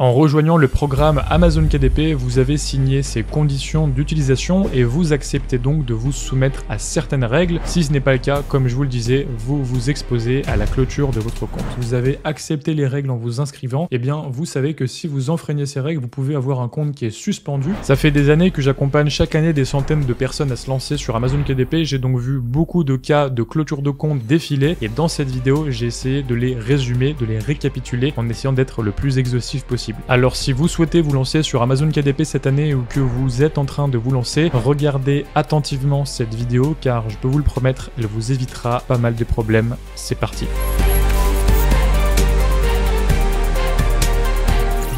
En rejoignant le programme Amazon KDP, vous avez signé ces conditions d'utilisation et vous acceptez donc de vous soumettre à certaines règles. Si ce n'est pas le cas, comme je vous le disais, vous vous exposez à la clôture de votre compte. Vous avez accepté les règles en vous inscrivant, et bien vous savez que si vous enfreignez ces règles, vous pouvez avoir un compte qui est suspendu. Ça fait des années que j'accompagne chaque année des centaines de personnes à se lancer sur Amazon KDP. J'ai donc vu beaucoup de cas de clôture de compte défiler et dans cette vidéo, j'ai essayé de les résumer, de les récapituler en essayant d'être le plus exhaustif possible. Alors si vous souhaitez vous lancer sur Amazon KDP cette année ou que vous êtes en train de vous lancer, regardez attentivement cette vidéo car je peux vous le promettre, elle vous évitera pas mal de problèmes. C'est parti.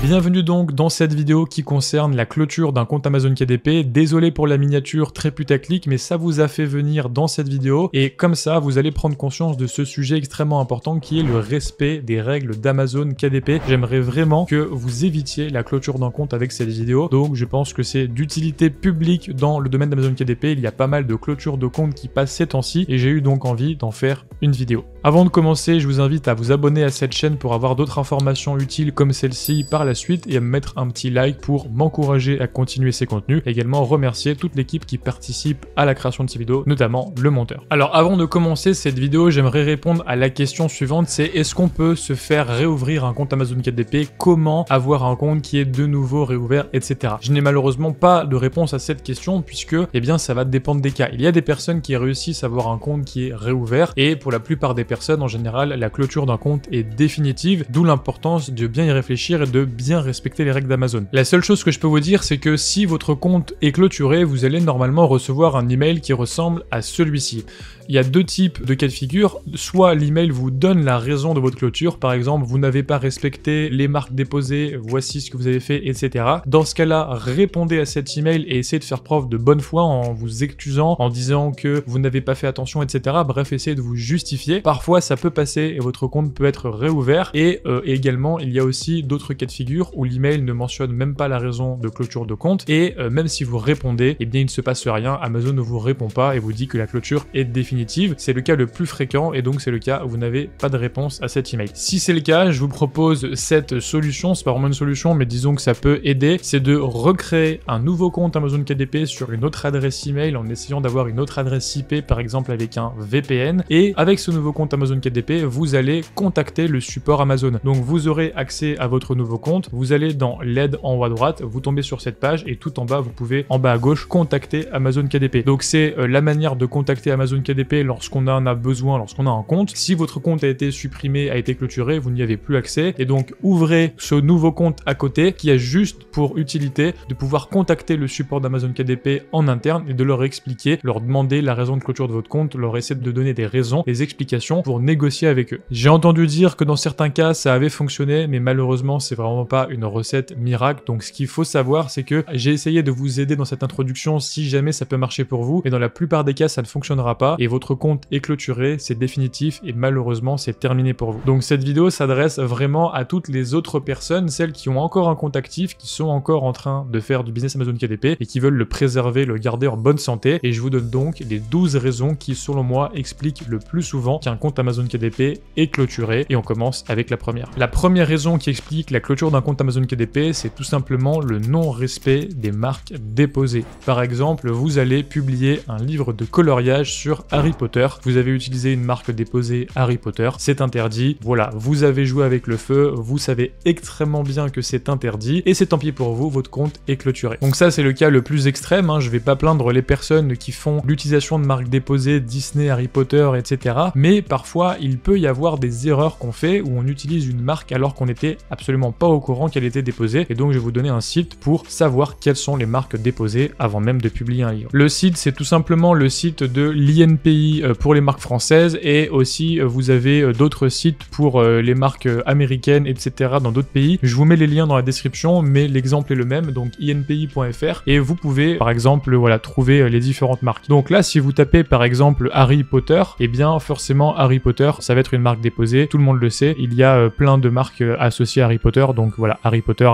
Bienvenue donc dans cette vidéo qui concerne la clôture d'un compte Amazon KDP. Désolé pour la miniature très putaclic, mais ça vous a fait venir dans cette vidéo et comme ça vous allez prendre conscience de ce sujet extrêmement important qui est le respect des règles d'Amazon KDP. J'aimerais vraiment que vous évitiez la clôture d'un compte avec cette vidéo, donc je pense que c'est d'utilité publique dans le domaine d'Amazon KDP. Il y a pas mal de clôtures de compte qui passent ces temps-ci et j'ai eu donc envie d'en faire une vidéo. Avant de commencer, je vous invite à vous abonner à cette chaîne pour avoir d'autres informations utiles comme celle-ci par la suite et à me mettre un petit like pour m'encourager à continuer ces contenus. Également remercier toute l'équipe qui participe à la création de ces vidéos, notamment le monteur. Alors avant de commencer cette vidéo, j'aimerais répondre à la question suivante, c'est est-ce qu'on peut se faire réouvrir un compte Amazon KDP? Comment avoir un compte qui est de nouveau réouvert, etc. Je n'ai malheureusement pas de réponse à cette question puisque eh bien ça va dépendre des cas. Il y a des personnes qui réussissent à avoir un compte qui est réouvert et pour la plupart des personnes en général la clôture d'un compte est définitive, d'où l'importance de bien y réfléchir et de bien respecter les règles d'Amazon. La seule chose que je peux vous dire, c'est que si votre compte est clôturé, vous allez normalement recevoir un email qui ressemble à celui-ci. Il y a deux types de cas de figure, soit l'email vous donne la raison de votre clôture, par exemple vous n'avez pas respecté les marques déposées, voici ce que vous avez fait, etc. Dans ce cas-là, répondez à cet email et essayez de faire preuve de bonne foi en vous excusant, en disant que vous n'avez pas fait attention, etc. Bref, essayez de vous justifier. Parfois ça peut passer et votre compte peut être réouvert et également il y a aussi d'autres cas de figure où l'email ne mentionne même pas la raison de clôture de compte et même si vous répondez, eh bien il ne se passe rien, Amazon ne vous répond pas et vous dit que la clôture est définitive. C'est le cas le plus fréquent et donc c'est le cas où vous n'avez pas de réponse à cet email. Si c'est le cas, je vous propose cette solution, c'est pas vraiment une solution mais disons que ça peut aider, c'est de recréer un nouveau compte Amazon KDP sur une autre adresse email en essayant d'avoir une autre adresse IP par exemple avec un VPN et avec ce nouveau compte Amazon KDP, vous allez contacter le support Amazon. Donc vous aurez accès à votre nouveau compte, vous allez dans l'aide en haut à droite, vous tombez sur cette page et tout en bas vous pouvez en bas à gauche contacter Amazon KDP. Donc c'est la manière de contacter Amazon KDP lorsqu'on en a besoin, lorsqu'on a un compte. Si votre compte a été supprimé, a été clôturé, vous n'y avez plus accès et donc ouvrez ce nouveau compte à côté qui a juste pour utilité de pouvoir contacter le support d'Amazon KDP en interne et de leur expliquer, leur demander la raison de clôture de votre compte, leur essayer de donner des raisons, des explications pour négocier avec eux. J'ai entendu dire que dans certains cas ça avait fonctionné mais malheureusement c'est vraiment pas une recette miracle, donc ce qu'il faut savoir c'est que j'ai essayé de vous aider dans cette introduction si jamais ça peut marcher pour vous, mais dans la plupart des cas ça ne fonctionnera pas et votre compte est clôturé, c'est définitif et malheureusement c'est terminé pour vous. Donc cette vidéo s'adresse vraiment à toutes les autres personnes, celles qui ont encore un compte actif, qui sont encore en train de faire du business Amazon KDP et qui veulent le préserver, le garder en bonne santé et je vous donne donc les 12 raisons qui selon moi expliquent le plus souvent qu'un compte Amazon KDP est clôturé et on commence avec la première. La première raison qui explique la clôture d'un compte Amazon KDP, c'est tout simplement le non-respect des marques déposées. Par exemple, vous allez publier un livre de coloriage sur Harry Potter, vous avez utilisé une marque déposée Harry Potter, c'est interdit, voilà, vous avez joué avec le feu, vous savez extrêmement bien que c'est interdit et c'est tant pis pour vous, votre compte est clôturé. Donc ça c'est le cas le plus extrême, je vais pas plaindre les personnes qui font l'utilisation de marques déposées Disney, Harry Potter, etc. Mais parfois il peut y avoir des erreurs qu'on fait où on utilise une marque alors qu'on n'était absolument pas au courant qu'elle était déposée et donc je vais vous donner un site pour savoir quelles sont les marques déposées avant même de publier un livre. Le site c'est tout simplement le site de l'INPI pour les marques françaises et aussi vous avez d'autres sites pour les marques américaines, etc. dans d'autres pays. Je vous mets les liens dans la description, mais l'exemple est le même, donc inpi.fr et vous pouvez par exemple voilà trouver les différentes marques. Donc là si vous tapez par exemple Harry Potter, et bien forcément Harry Potter, ça va être une marque déposée, tout le monde le sait, il y a plein de marques associées à Harry Potter, donc voilà, Harry Potter,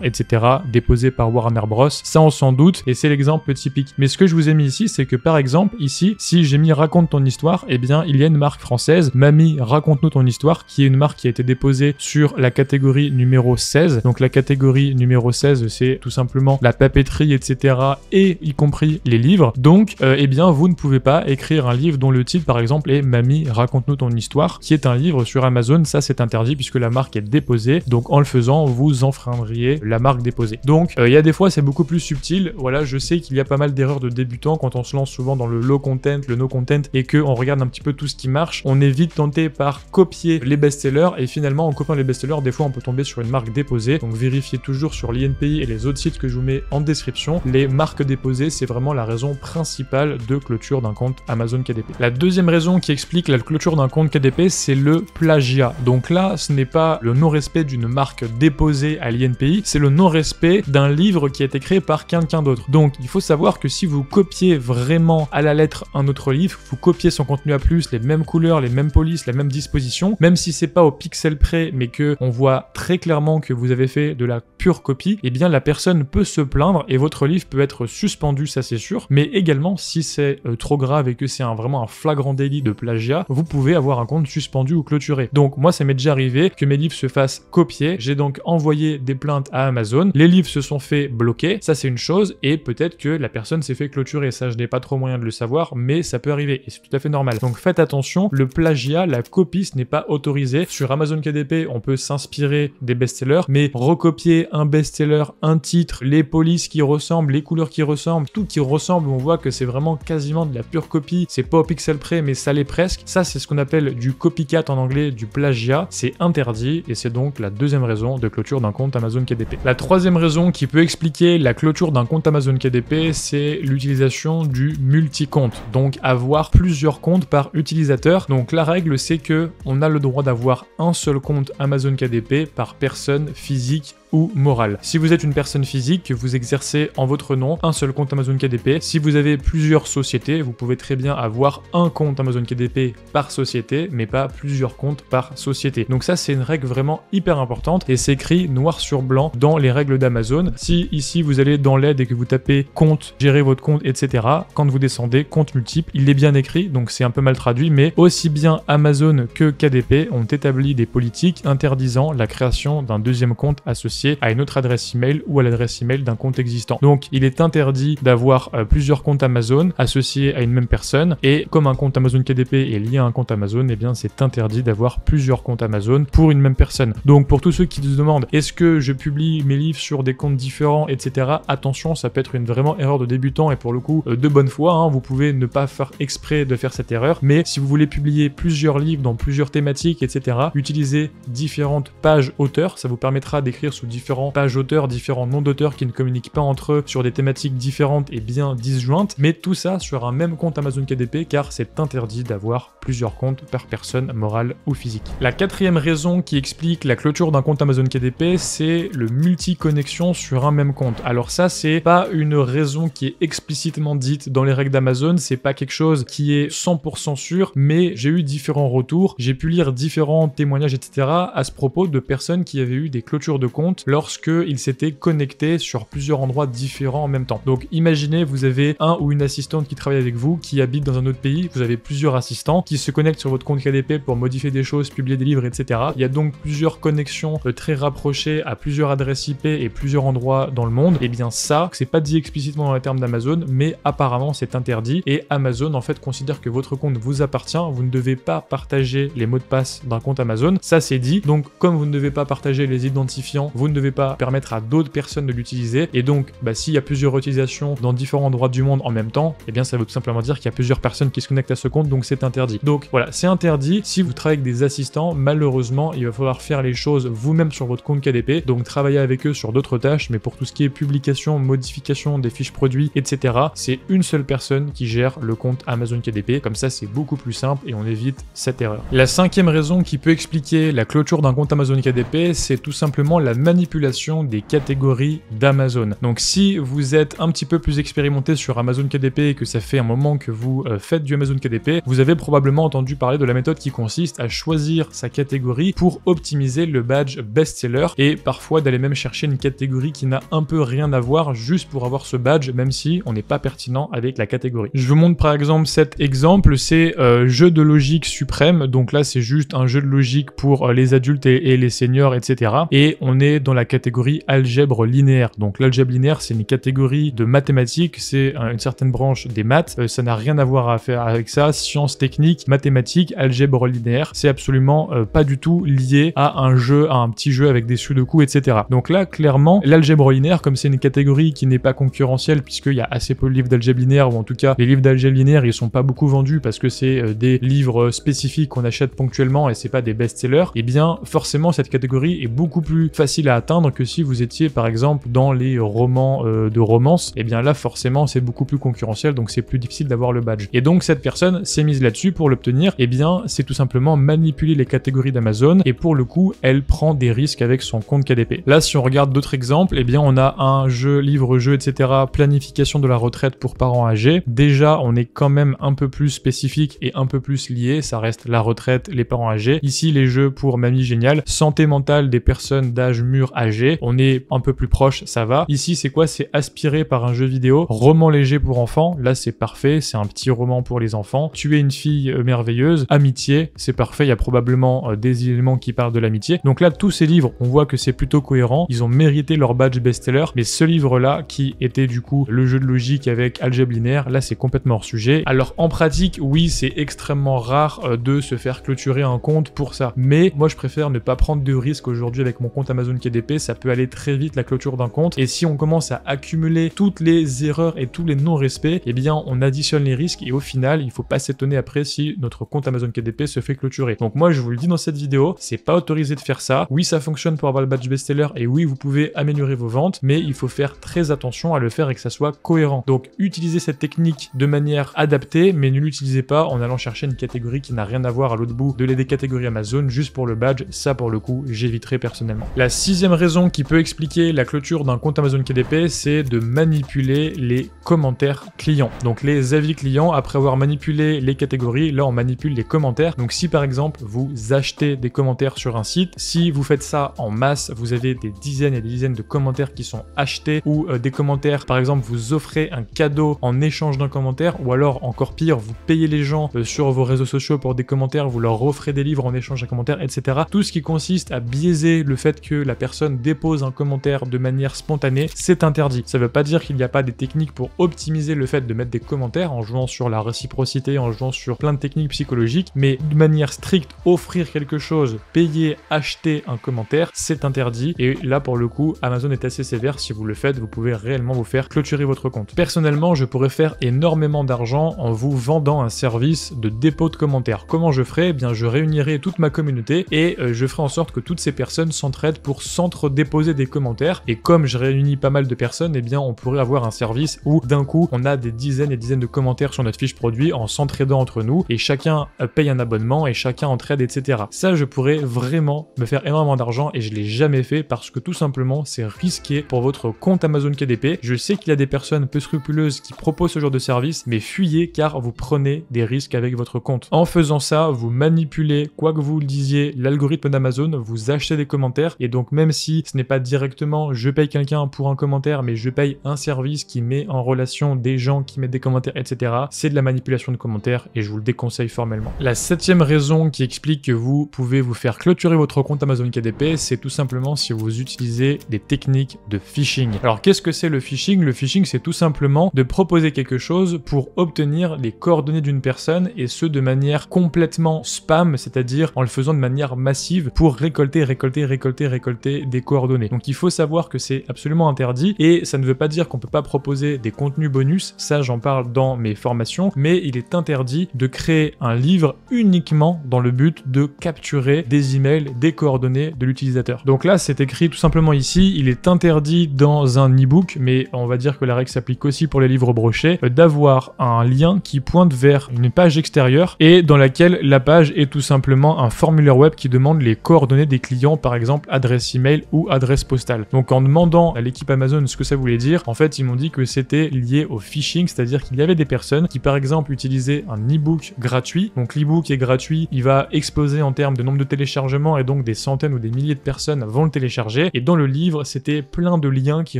etc., déposées par Warner Bros. Ça on s'en doute, et c'est l'exemple typique. Mais ce que je vous ai mis ici, c'est que par exemple, ici, si j'ai mis raconte ton histoire, eh bien, il y a une marque française, Mamie, raconte-nous ton histoire, qui est une marque qui a été déposée sur la catégorie numéro 16. Donc la catégorie numéro 16, c'est tout simplement la papeterie, etc., et y compris les livres. Donc, eh bien, vous ne pouvez pas écrire un livre dont le titre, par exemple, est Mamie, raconte-nous ton histoire, qui est un livre sur Amazon. Ça, c'est interdit puisque la marque est déposée. Donc, en le faisant, vous enfreindriez la marque déposée. Donc, il y a des fois, c'est beaucoup plus subtil. Voilà, je sais qu'il y a pas mal d'erreurs de débutants quand on se lance souvent dans le low content, le no content, et qu'on regarde un petit peu tout ce qui marche. On est vite tenté par copier les best-sellers, et finalement, en copiant les best-sellers, des fois, on peut tomber sur une marque déposée. Donc, vérifiez toujours sur l'INPI et les autres sites que je vous mets en description. Les marques déposées, c'est vraiment la raison principale de clôture d'un compte Amazon KDP. La deuxième raison qui explique la clôture d'un compte KDP, c'est le plagiat. Donc là, ce n'est pas le non-respect d'une marque déposée à l'INPI, c'est le non-respect d'un livre qui a été créé par quelqu'un d'autre. Donc, il faut savoir que si vous copiez vraiment à la lettre un autre livre, vous copiez son contenu à plus, les mêmes couleurs, les mêmes polices, la même disposition, même si c'est pas au pixel près, mais que on voit très clairement que vous avez fait de la pure copie, eh bien la personne peut se plaindre et votre livre peut être suspendu, ça c'est sûr, mais également si c'est trop grave et que c'est vraiment un flagrant délit de plagiat, vous pouvez avoir un compte suspendu ou clôturé. Donc moi ça m'est déjà arrivé que mes livres se fassent copier, j'ai donc envoyé des plaintes à Amazon, les livres se sont fait bloquer, ça c'est une chose, et peut-être que la personne s'est fait clôturer, ça je n'ai pas trop moyen de le savoir, mais ça peut arriver et c'est tout à fait normal. Donc faites attention, le plagiat, la copie, ce n'est pas autorisé. Sur Amazon KDP, on peut s'inspirer des best-sellers, mais recopier un best-seller, un titre, les polices qui ressemblent, les couleurs qui ressemblent, tout qui ressemble, on voit que c'est vraiment quasiment de la pure copie, c'est pas au pixel près, mais ça l'est presque. Ça, c'est ce qu'on appelle du copycat en anglais, du plagiat, c'est interdit, et c'est donc la deuxième raison de clôture d'un compte Amazon KDP. La troisième raison qui peut expliquer la clôture d'un compte Amazon KDP, c'est l'utilisation du multi-compte, donc avoir plusieurs comptes par utilisateur. Donc la règle, c'est que on a le droit d'avoir un seul compte Amazon KDP par personne physique ou morale. Si vous êtes une personne physique, que vous exercez en votre nom un seul compte Amazon KDP, si vous avez plusieurs sociétés, vous pouvez très bien avoir un compte Amazon KDP par société, mais pas plusieurs comptes par société. Donc ça, c'est une règle vraiment hyper importante et c'est écrit noir sur blanc dans les règles d'Amazon. Si ici vous allez dans l'aide et que vous tapez compte, gérer votre compte, etc., quand vous descendez, compte multiple, il est bien écrit, donc c'est un peu mal traduit, mais aussi bien Amazon que KDP ont établi des politiques interdisant la création d'un deuxième compte associé à une autre adresse email ou à l'adresse email d'un compte existant. Donc il est interdit d'avoir plusieurs comptes Amazon associés à une même personne, et comme un compte Amazon KDP est lié à un compte Amazon, eh bien c'est interdit d'avoir plusieurs comptes Amazon pour une même personne. Donc pour tous ceux qui se demandent est-ce que je publie mes livres sur des comptes différents, etc., attention, ça peut être une vraiment erreur de débutant et pour le coup de bonne foi, hein, vous pouvez ne pas faire exprès de faire cette erreur, mais si vous voulez publier plusieurs livres dans plusieurs thématiques, etc., utilisez différentes pages auteurs, ça vous permettra d'écrire sous différents pages auteurs, différents noms d'auteurs qui ne communiquent pas entre eux sur des thématiques différentes et bien disjointes, mais tout ça sur un même compte Amazon KDP car c'est interdit d'avoir plusieurs comptes par personne morale ou physique. La quatrième raison qui explique la clôture d'un compte Amazon KDP, c'est le multi-connexion sur un même compte. Alors ça, c'est pas une raison qui est explicitement dite dans les règles d'Amazon, c'est pas quelque chose qui est 100% sûr, mais j'ai eu différents retours, j'ai pu lire différents témoignages, etc. à ce propos de personnes qui avaient eu des clôtures de compte lorsqu'ils s'étaient connectés sur plusieurs endroits différents en même temps. Donc imaginez, vous avez un ou une assistante qui travaille avec vous, qui habite dans un autre pays, vous avez plusieurs assistants qui se connectent sur votre compte KDP pour modifier des choses, publier des livres, etc. Il y a donc plusieurs connexions très rapprochées à plusieurs adresses IP et plusieurs endroits dans le monde. Et bien ça, c'est pas dit explicitement dans les termes d'Amazon, mais apparemment c'est interdit et Amazon en fait considère que votre compte vous appartient, vous ne devez pas partager les mots de passe d'un compte Amazon, ça c'est dit. Donc comme vous ne devez pas partager les identifiants, vous ne devez pas permettre à d'autres personnes de l'utiliser, et donc s'il y a plusieurs utilisations dans différents endroits du monde en même temps, et bien ça veut tout simplement dire qu'il y a plusieurs personnes qui se connectent à ce compte, donc c'est interdit. Donc voilà, c'est interdit. Si vous travaillez avec des assistants, malheureusement il va falloir faire les choses vous-même sur votre compte KDP, donc travailler avec eux sur d'autres tâches, mais pour tout ce qui est publication, modification des fiches produits, etc., c'est une seule personne qui gère le compte Amazon KDP, comme ça c'est beaucoup plus simple et on évite cette erreur. La cinquième raison qui peut expliquer la clôture d'un compte Amazon KDP, c'est tout simplement la manière manipulation des catégories d'Amazon. Donc si vous êtes un petit peu plus expérimenté sur Amazon KDP et que ça fait un moment que vous faites du Amazon KDP, vous avez probablement entendu parler de la méthode qui consiste à choisir sa catégorie pour optimiser le badge best-seller et parfois d'aller même chercher une catégorie qui n'a un peu rien à voir juste pour avoir ce badge, même si on n'est pas pertinent avec la catégorie. Je vous montre par exemple cet exemple, c'est jeu de logique suprême. Donc là c'est juste un jeu de logique pour les adultes et les seniors, etc. Et on est dans la catégorie algèbre linéaire. Donc l'algèbre linéaire c'est une catégorie de mathématiques, c'est une certaine branche des maths, ça n'a rien à voir à faire avec ça, sciences techniques, mathématiques, algèbre linéaire, c'est absolument pas du tout lié à un jeu, à un petit jeu avec des sudoku, etc. Donc là clairement l'algèbre linéaire, comme c'est une catégorie qui n'est pas concurrentielle puisqu'il y a assez peu de livres d'algèbre linéaire, ou en tout cas les livres d'algèbre linéaire ils sont pas beaucoup vendus parce que c'est des livres spécifiques qu'on achète ponctuellement et c'est pas des best-sellers, et bien forcément cette catégorie est beaucoup plus facile à atteindre que si vous étiez par exemple dans les romans de romance, et bien là forcément c'est beaucoup plus concurrentiel, donc c'est plus difficile d'avoir le badge. Et donc cette personne s'est mise là-dessus pour l'obtenir, et bien c'est tout simplement manipuler les catégories d'Amazon, et pour le coup elle prend des risques avec son compte KDP. Là si on regarde d'autres exemples, et bien on a un jeu, livre-jeu, etc. planification de la retraite pour parents âgés. Déjà on est quand même un peu plus spécifique et un peu plus lié, ça reste la retraite, les parents âgés. Ici les jeux pour mamie géniale, santé mentale des personnes d'âge mûr âgé, on est un peu plus proche, ça va. Ici c'est quoi? C'est aspiré par un jeu vidéo, roman léger pour enfants, là c'est parfait, c'est un petit roman pour les enfants. Tuer une fille merveilleuse, amitié, c'est parfait, il y a probablement des éléments qui parlent de l'amitié. Donc là tous ces livres, on voit que c'est plutôt cohérent, ils ont mérité leur badge best-seller, mais ce livre là qui était du coup le jeu de logique avec algèbre linéaire, là c'est complètement hors sujet. Alors en pratique, oui c'est extrêmement rare de se faire clôturer un compte pour ça, mais moi je préfère ne pas prendre de risques aujourd'hui avec mon compte Amazon KDP, ça peut aller très vite la clôture d'un compte, et si on commence à accumuler toutes les erreurs et tous les non-respects, eh bien on additionne les risques et au final il faut pas s'étonner après si notre compte Amazon KDP se fait clôturer. Donc moi je vous le dis dans cette vidéo, c'est pas autorisé de faire ça. Oui ça fonctionne pour avoir le badge best-seller et oui vous pouvez améliorer vos ventes, mais il faut faire très attention à le faire et que ça soit cohérent. Donc utilisez cette technique de manière adaptée, mais ne l'utilisez pas en allant chercher une catégorie qui n'a rien à voir à l'autre bout des catégories Amazon juste pour le badge. Ça pour le coup j'éviterai personnellement. La sixième raison qui peut expliquer la clôture d'un compte Amazon KDP, c'est de manipuler les commentaires clients. Donc les avis clients, après avoir manipulé les catégories, là on manipule les commentaires. Donc si par exemple vous achetez des commentaires sur un site, si vous faites ça en masse, vous avez des dizaines et des dizaines de commentaires qui sont achetés, ou des commentaires, par exemple vous offrez un cadeau en échange d'un commentaire, ou alors encore pire, vous payez les gens sur vos réseaux sociaux pour des commentaires, vous leur offrez des livres en échange d'un commentaire, etc. Tout ce qui consiste à biaiser le fait que la personne dépose un commentaire de manière spontanée, c'est interdit. Ça veut pas dire qu'il n'y a pas des techniques pour optimiser le fait de mettre des commentaires en jouant sur la réciprocité, en jouant sur plein de techniques psychologiques, mais de manière stricte, offrir quelque chose, payer, acheter un commentaire, c'est interdit. Et là pour le coup, Amazon est assez sévère. Si vous le faites, vous pouvez réellement vous faire clôturer votre compte. Personnellement, je pourrais faire énormément d'argent en vous vendant un service de dépôt de commentaires. Comment je ferais? Eh bien, je réunirai toute ma communauté et je ferai en sorte que toutes ces personnes s'entraident pour s'entre-déposer des commentaires. Et comme je réunis pas mal de personnes, eh bien, on pourrait avoir un service où d'un coup, on a des dizaines et dizaines de commentaires sur notre fiche produit en s'entraidant entre nous et chacun paye un abonnement et chacun entraide, etc. Ça, je pourrais vraiment me faire énormément d'argent et je l'ai jamais fait parce que tout simplement, c'est risqué pour votre compte Amazon KDP. Je sais qu'il y a des personnes peu scrupuleuses qui proposent ce genre de service, mais fuyez car vous prenez des risques avec votre compte. En faisant ça, vous manipulez, quoi que vous le disiez, l'algorithme d'Amazon, vous achetez des commentaires et donc même si ce n'est pas directement je paye quelqu'un pour un commentaire, mais je paye un service qui met en relation des gens qui mettent des commentaires, etc. C'est de la manipulation de commentaires et je vous le déconseille formellement. La septième raison qui explique que vous pouvez vous faire clôturer votre compte Amazon KDP, c'est tout simplement si vous utilisez des techniques de phishing. Alors qu'est-ce que c'est le phishing? Le phishing, c'est tout simplement de proposer quelque chose pour obtenir les coordonnées d'une personne et ce de manière complètement spam, c'est-à-dire en le faisant de manière massive pour récolter des coordonnées. Donc il faut savoir que c'est absolument interdit et ça ne veut pas dire qu'on peut pas proposer des contenus bonus, ça j'en parle dans mes formations, mais il est interdit de créer un livre uniquement dans le but de capturer des emails, des coordonnées de l'utilisateur. Donc là c'est écrit tout simplement ici, il est interdit dans un e-book, mais on va dire que la règle s'applique aussi pour les livres brochés, d'avoir un lien qui pointe vers une page extérieure et dans laquelle la page est tout simplement un formulaire web qui demande les coordonnées des clients, par exemple adresse email ou adresse postale. Donc en demandant à l'équipe Amazon ce que ça voulait dire, en fait ils m'ont dit que c'était lié au phishing, c'est-à-dire qu'il y avait des personnes qui par exemple utilisaient un e-book gratuit. Donc l'e-book est gratuit, il va exploser en termes de nombre de téléchargements et donc des centaines ou des milliers de personnes vont le télécharger. Et dans le livre, c'était plein de liens qui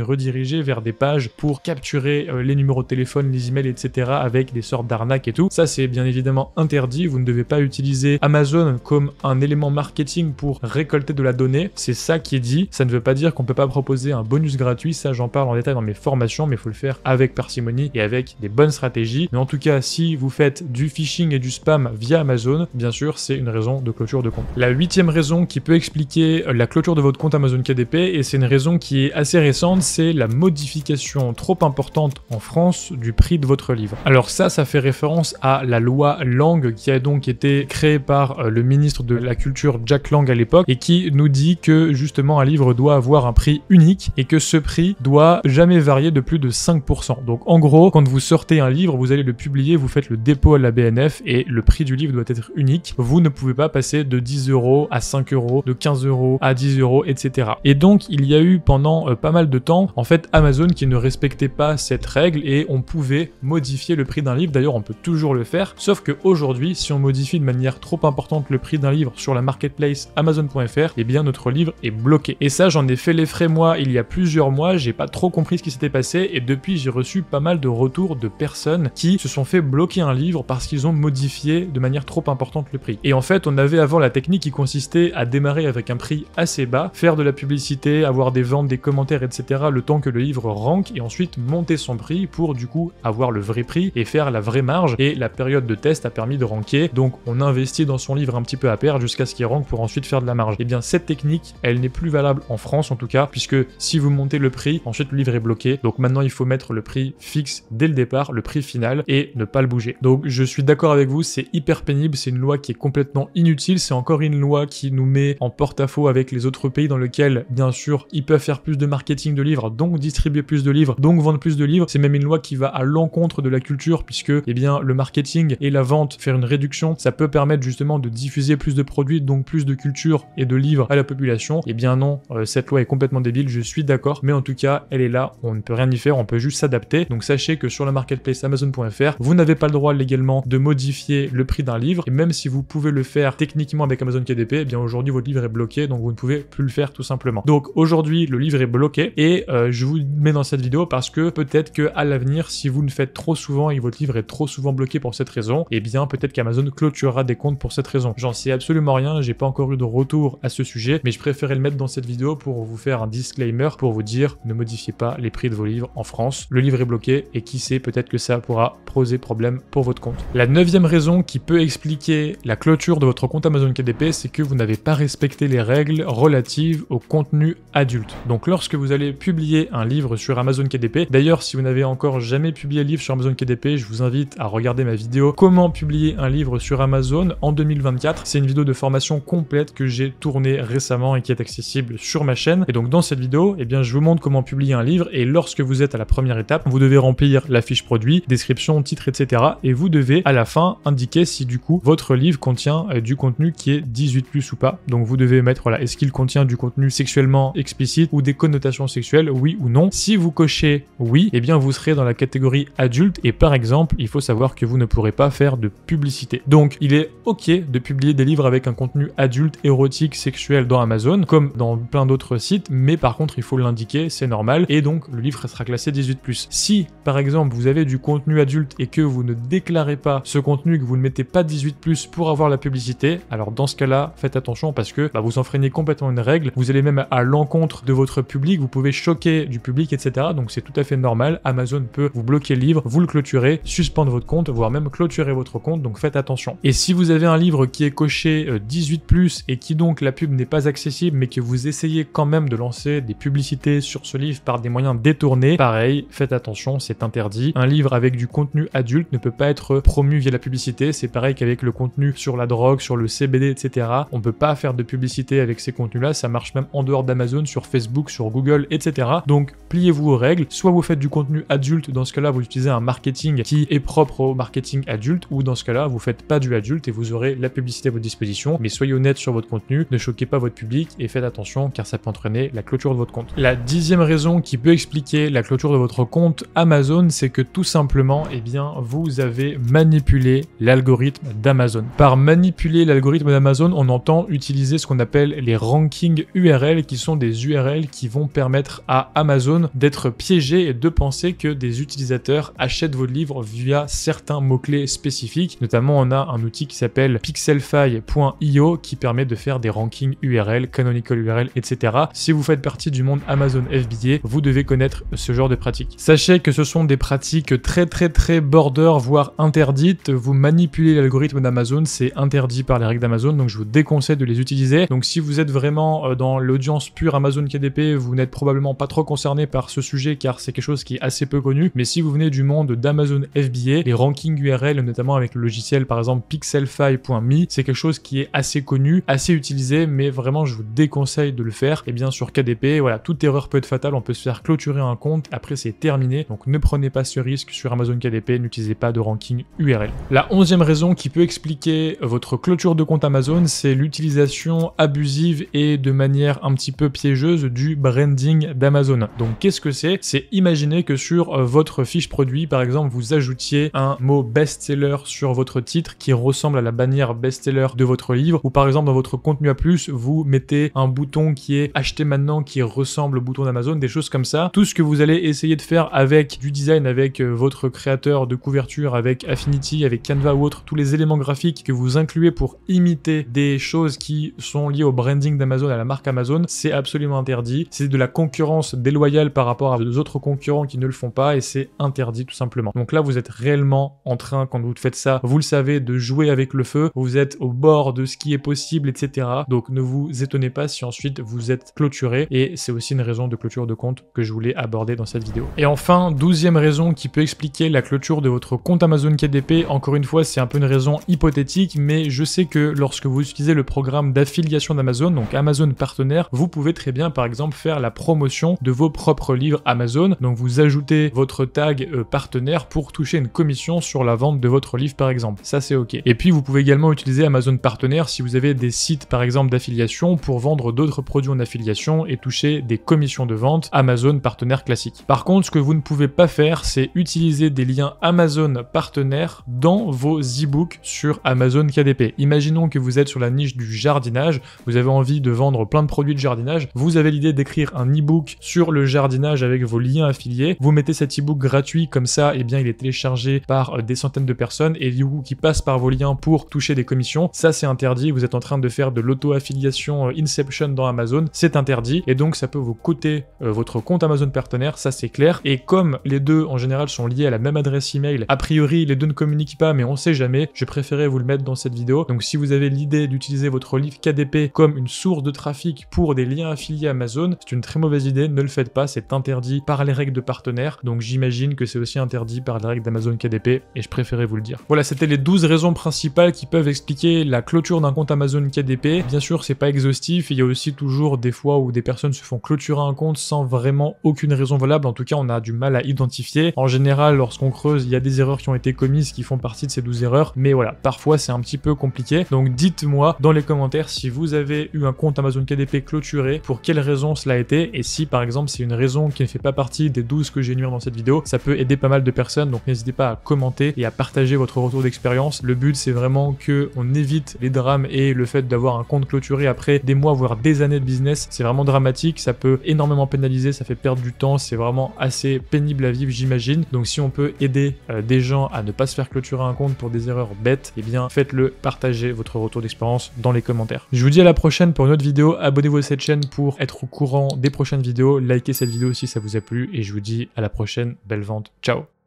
redirigeaient vers des pages pour capturer les numéros de téléphone, les emails, etc. avec des sortes d'arnaques et tout. Ça c'est bien évidemment interdit, vous ne devez pas utiliser Amazon comme un élément marketing pour récolter de la donnée, c'est ça qui est dit. Ça ne veut pas dire qu'on peut pas proposer un bonus gratuit, ça j'en parle en détail dans mes formations, mais il faut le faire avec parcimonie et avec des bonnes stratégies. Mais en tout cas, si vous faites du phishing et du spam via Amazon, bien sûr, c'est une raison de clôture de compte. La 8e raison qui peut expliquer la clôture de votre compte Amazon KDP, et c'est une raison qui est assez récente, c'est la modification trop importante en France du prix de votre livre. Alors ça fait référence à la loi Lang qui a donc été créée par le ministre de la Culture Jack Lang à l'époque et qui nous dit que justement un livre doit avoir un prix unique et que ce prix doit jamais varier de plus de 5%. Donc en gros, quand vous sortez un livre, vous allez le publier, vous faites le dépôt à la BNF et le prix du livre doit être unique. Vous ne pouvez pas passer de 10 € à 5 €, de 15 € à 10 €, etc. Et donc il y a eu pendant pas mal de temps en fait Amazon qui ne respectait pas cette règle et on pouvait modifier le prix d'un livre. D'ailleurs on peut toujours le faire, sauf qu'aujourd'hui si on modifie de manière trop importante le prix d'un livre sur la marketplace Amazon.fr, eh bien notre livre est bloqué. Et ça j'en ai fait les frais moi il y a plusieurs mois, j'ai pas trop compris ce qui s'était passé et depuis j'ai reçu pas mal de retours de personnes qui se sont fait bloquer un livre parce qu'ils ont modifié de manière trop importante le prix. Et en fait on avait avant la technique qui consistait à démarrer avec un prix assez bas, faire de la publicité, avoir des ventes, des commentaires, etc. le temps que le livre rank et ensuite monter son prix pour du coup avoir le vrai prix et faire la vraie marge. Et la période de test a permis de ranker, donc on investit dans son livre un petit peu à perdre jusqu'à ce qu'il rank pour ensuite faire de la marge. Et bien cette technique, elle n'est plus valable en France en tout cas, puisque si vous montez le prix, ensuite le livre est bloqué. Donc maintenant il faut mettre le prix fixe dès le départ, le prix final, et ne pas le bouger. Donc je suis d'accord avec vous, c'est hyper pénible, c'est une loi qui est complètement inutile, c'est encore une loi qui nous met en porte-à-faux avec les autres pays dans lesquels, bien sûr, ils peuvent faire plus de marketing de livres, donc distribuer plus de livres, donc vendre plus de livres. C'est même une loi qui va à l'encontre de la culture, puisque, eh bien, le marketing et la vente, faire une réduction, ça peut permettre justement de diffuser plus de produits, donc plus de culture et de livres à la population. Eh bien non, cette loi est complètement débile, je suis d'accord, mais en tout cas, elle est là, on ne peut rien y faire, on peut juste s'adapter. Donc sachez que sur la marketplace Amazon.fr, vous n'avez pas le droit légalement de modifier le prix d'un livre, et même si vous pouvez le faire techniquement avec Amazon KDP, eh bien aujourd'hui votre livre est bloqué, donc vous ne pouvez plus le faire tout simplement. Donc aujourd'hui le livre est bloqué et je vous mets dans cette vidéo parce que peut-être que à l'avenir, si vous le faites trop souvent et que votre livre est trop souvent bloqué pour cette raison, eh bien peut-être qu'Amazon clôturera des comptes pour cette raison. J'en sais absolument rien, j'ai pas encore eu de retour à ce sujet, mais je préférais le mettre dans cette vidéo pour vous faire un disclaimer, pour vous dire ne modifiez pas les prix de vos livres en France. Le livre est bloqué et qui sait, peut-être que ça pourra poser problème pour votre compte. La 9e raison qui peut expliquer la clôture de votre compte Amazon KDP, c'est que vous n'avez pas respecté les règles relatives au contenu adulte. Donc lorsque vous allez publier un livre sur Amazon KDP, d'ailleurs si vous n'avez encore jamais publié un livre sur Amazon KDP, je vous invite à regarder ma vidéo comment publier un livre sur Amazon en 2024. C'est une vidéo de formation complète que j'ai tournée récemment et qui est accessible sur ma chaîne. Et donc dans cette vidéo, eh bien je vous montre comment publier un livre et lorsque vous êtes à la première étape, vous devez remplir la fiche produit, description, titre, etc. Et vous devez à la fin indiquer si du coup votre livre contient du contenu qui est 18+ ou pas. Donc vous devez mettre voilà, est-ce qu'il contient du contenu sexuellement explicite ou des connotations sexuelles, oui ou non. Si vous cochez oui, eh bien vous serez dans la catégorie adulte et par exemple, il faut savoir que vous ne pourrez pas faire de publicité. Donc il est ok de publier des livres avec un contenu adulte, érotique, sexuel dans Amazon, comme dans plein d'autres sites, mais par contre il faut l'indiquer, c'est normal, et donc le livre sera classé 18+. Si par exemple vous avez du contenu adulte et que vous ne déclarez pas ce contenu, que vous ne mettez pas 18+ pour avoir la publicité, alors dans ce cas-là, faites attention parce que vous enfreignez complètement une règle, vous allez même à l'encontre de votre public, vous pouvez choquer du public, etc. Donc c'est tout à fait normal, Amazon peut vous bloquer le livre, vous le clôturer, suspendre votre compte, voire même clôturer votre compte, donc faites attention. Et si vous avez un livre qui est coché 18+ et qui donc la pub n'est pas accessible, mais que vous essayez quand même de lancer des publicités sur ce livre par des moyens détournés, pareil, faites attention, c'est interdit. Un livre avec du contenu adulte ne peut pas être promu via la publicité, c'est pareil qu'avec le contenu sur la drogue, sur le CBD, etc. On peut pas faire de publicité avec ces contenus-là, ça marche même en dehors d'Amazon, sur Facebook, sur Google, etc. Donc pliez-vous aux règles, soit vous faites du contenu adulte, dans ce cas-là vous utilisez un marketing qui est propre au marketing adulte, ou dans ce cas-là vous faites pas du adulte et vous aurez la publicité à votre disposition, mais soyez honnête sur votre contenu, ne choquez pas votre public et faites attention car ça peut entraîner la clôture de votre compte. La 10e raison qui peut expliquer la clôture de votre compte Amazon, c'est que tout simplement, eh bien, vous avez manipulé l'algorithme d'Amazon. Par manipuler l'algorithme d'Amazon, on entend utiliser ce qu'on appelle les rankings URL, qui sont des URL qui vont permettre à Amazon d'être piégé et de penser que des utilisateurs achètent votre livre via certains mots-clés spécifiques. Notamment, on a un outil qui s'appelle pixelfy.io qui permet de faire des rankings URL, canonical URL, etc. Si vous faites partie du monde Amazon FBA, vous devez connaître ce genre de pratiques. Sachez que ce sont des pratiques très border, voire interdites. Vous manipulez l'algorithme d'Amazon, c'est interdit par les règles d'Amazon, donc je vous déconseille de les utiliser. Donc si vous êtes vraiment dans l'audience pure Amazon KDP, vous n'êtes probablement pas trop concerné par ce sujet car c'est quelque chose qui est assez peu connu. Mais si vous venez du monde d'Amazon FBA, les rankings URL, notamment avec le logiciel par exemple pixelfy.me, c'est quelque chose qui est assez connu, assez utilisé, mais vraiment je vous déconseille de le faire. Et bien sur KDP, voilà, toute erreur peut être fatale, on peut se faire clôturer un compte, après c'est terminé. Donc ne prenez pas ce risque sur Amazon KDP, n'utilisez pas de ranking URL. La 11e raison qui peut expliquer votre clôture de compte Amazon, c'est l'utilisation abusive et de manière un petit peu piégeuse du branding d'Amazon. Donc qu'est-ce que c'est? C'est imaginer que sur votre fiche produit, par exemple, vous ajoutiez un mot best-seller sur votre titre qui ressemble à la bannière best-seller de votre livre, ou par exemple dans votre contenu à plus, vous mettez un bouton qui est acheter maintenant qui ressemble au bouton d'Amazon, des choses comme ça. Tout ce que vous allez essayer de faire avec du design, avec votre créateur de couverture, avec Affinity, avec Canva ou autre, tous les éléments graphiques que vous incluez pour imiter des choses qui sont liées au branding d'Amazon, à la marque Amazon, c'est absolument interdit. C'est de la concurrence déloyale par rapport à des autres concurrents qui ne le font pas et c'est interdit tout simplement. Donc là, vous êtes réellement en train, quand vous faites ça, vous le savez, de jouer avec le feu. Vous êtes au bord de ce qui est possible, etc. Donc ne vous étonnez pas si ensuite vous êtes clôturé et c'est aussi une raison de clôture de compte que je voulais aborder dans cette vidéo. Et enfin, 12e raison qui peut expliquer la clôture de votre compte Amazon KDP, encore une fois, c'est un peu une raison hypothétique, mais je sais que lorsque vous utilisez le programme d'affiliation d'Amazon, donc Amazon Partenaire, vous pouvez très bien, par exemple, faire la promotion de vos propres livres Amazon. Donc vous ajoutez votre tag partenaire pour toucher une commission sur la vente de votre livre, par exemple. Ça, c'est OK. Et puis, vous pouvez également utiliser Amazon Partenaire si vous avez des sites, par exemple, d'affiliation pour vendre d'autres produits en affiliation et toucher des commissions de vente Amazon Partenaire classique. Par contre, ce que vous ne pouvez pas faire, c'est utiliser des liens Amazon Partenaire dans vos e-books sur Amazon KDP. Imaginons que vous êtes sur la niche du jardinage, vous avez envie de vendre plein de produits de jardinage, vous avez l'idée d'écrire un e-book sur le jardinage avec vos liens affiliés, vous mettez cet e-book gratuit comme ça, et bien il est téléchargé par des centaines de personnes et du coup qui passe par vos liens pour toucher des commissions. Ça, c'est interdit, vous êtes en train de faire de l'auto-affiliation Inception dans Amazon, c'est interdit et donc ça peut vous coûter votre compte Amazon Partenaire, ça c'est clair. Et comme les deux en général sont liés à la même adresse email, a priori les deux ne communiquent pas, mais on sait jamais, je préférais vous le mettre dans cette vidéo. Donc si vous avez l'idée d'utiliser votre livre KDP comme une source de trafic pour des liens affiliés Amazon, c'est une très mauvaise idée, ne le faites pas, c'est interdit par les règles de partenaire, donc j'imagine que c'est aussi interdit par les règles d'Amazon KDP et je préférais vous le dire. Voilà, c'était les 12 raisons principales qui peuvent expliquer la clôture d'un compte Amazon KDP. Bien sûr, c'est pas exhaustif, il y a aussi toujours des fois où des personnes se font clôturer un compte sans vraiment aucune raison valable, en tout cas on a du mal à identifier. En général, lorsqu'on creuse, il y a des erreurs qui ont été commises qui font partie de ces 12 erreurs, mais voilà, parfois c'est un petit peu compliqué. Donc dites-moi dans les commentaires si vous avez eu un compte Amazon KDP clôturé, pour quelle raison cela a été, et si par exemple c'est une raison qui ne fait pas partie des 12 que j'ai énumérées dans cette vidéo, ça peut aider pas mal de personnes, donc n'hésitez pas à commenter et à partager votre retour d'expérience. Le but c'est vraiment que on évite les drames et le fait d'avoir un compte clôturé après des mois voire des années de business, c'est vraiment dramatique, ça peut énormément pénaliser, ça fait perdre du temps, c'est vraiment assez pénible à vivre j'imagine. Donc si on peut aider des gens à ne pas se faire clôturer un compte pour des erreurs bêtes, et bien faites-le, partagez votre retour d'expérience dans les commentaires. Je vous dis à la prochaine pour une autre vidéo, abonnez-vous à cette chaîne pour être au courant des prochaines vidéos, likez cette vidéo si ça vous a plu et je vous dis à la prochaine, belle vente, ciao.